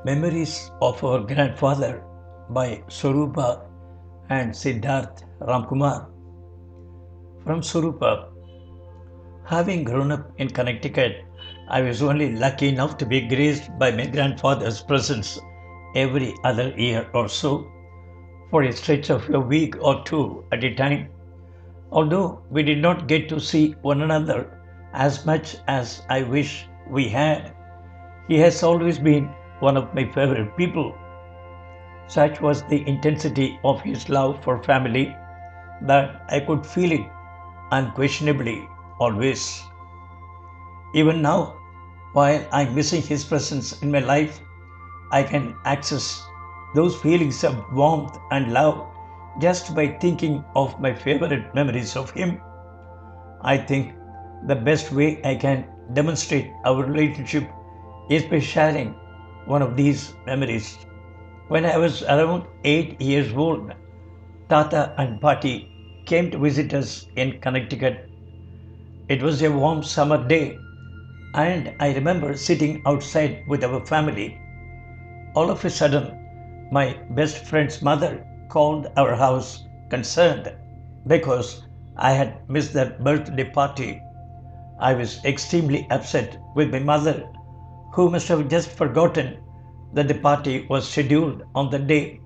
Memories of Our Grandfather by Swaroopa and Siddarth Ramkumar. From Swaroopa, having grown up in Connecticut, I was only lucky enough to be graced by my grandfather's presence every other year or so for a stretch of a week or two at a time. Although we did not get to see one another as much as I wish we had, he has always been one of my favorite people. Such was the intensity of his love for family that I could feel it unquestionably always. Even now, while I'm missing his presence in my life, I can access those feelings of warmth and love just by thinking of my favorite memories of him. I think the best way I can demonstrate our relationship is by sharing one of these memories. When I was around 8 years old, Thatha and Patti came to visit us in Connecticut. It was a warm summer day, and I remember sitting outside with our family. All of a sudden, my best friend's mother called our house concerned because I had missed their birthday party. I was extremely upset with my mother, who must have just forgotten that the party was scheduled on the day.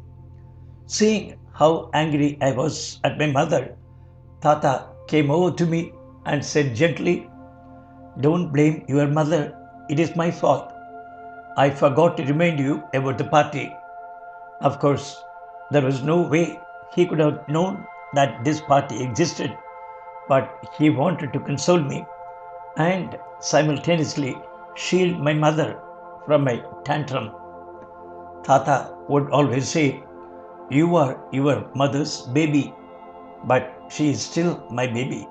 Seeing how angry I was at my mother, Tata came over to me and said gently, "Don't blame your mother, it is my fault. I forgot to remind you about the party." Of course, there was no way he could have known that this party existed, but he wanted to console me and simultaneously shield my mother from my tantrum. Tata would always say, "You are your mother's baby, but she is still my baby."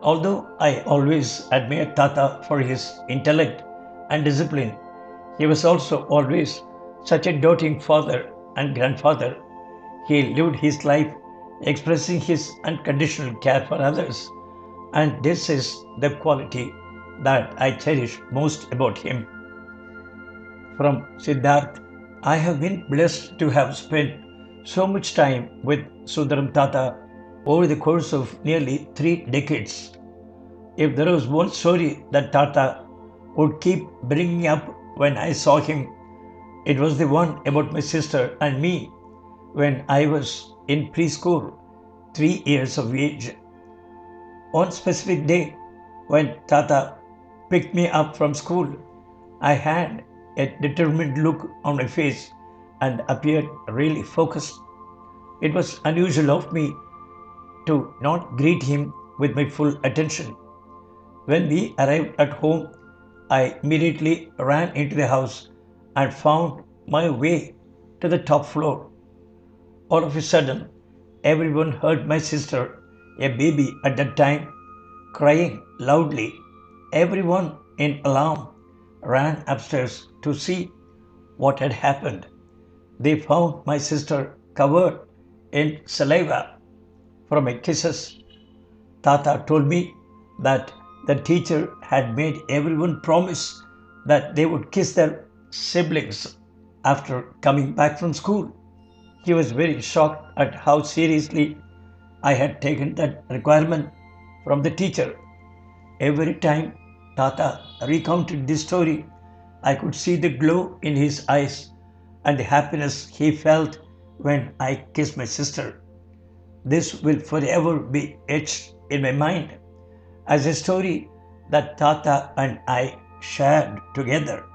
Although I always admired Tata for his intellect and discipline, he was also always such a doting father and grandfather. He lived his life expressing his unconditional care for others, and this is the quality that I cherish most about him. From Siddarth, I have been blessed to have spent so much time with Sudaram Tata over the course of nearly 3 decades. If there was one story that Tata would keep bringing up when I saw him, it was the one about my sister and me when I was in preschool, 3 years of age. One specific day, when Tata picked me up from school, I had a determined look on my face and appeared really focused. It was unusual of me to not greet him with my full attention. When we arrived at home, I immediately ran into the house and found my way to the top floor. All of a sudden, everyone heard my sister, a baby at that time, crying loudly. Everyone in alarm ran upstairs to see what had happened. They found my sister covered in saliva from my kisses. Tata told me that the teacher had made everyone promise that they would kiss their siblings after coming back from school. He was very shocked at how seriously I had taken that requirement from the teacher. Every time Tata recounted this story, I could see the glow in his eyes and the happiness he felt when I kissed my sister. This will forever be etched in my mind as a story that Tata and I shared together.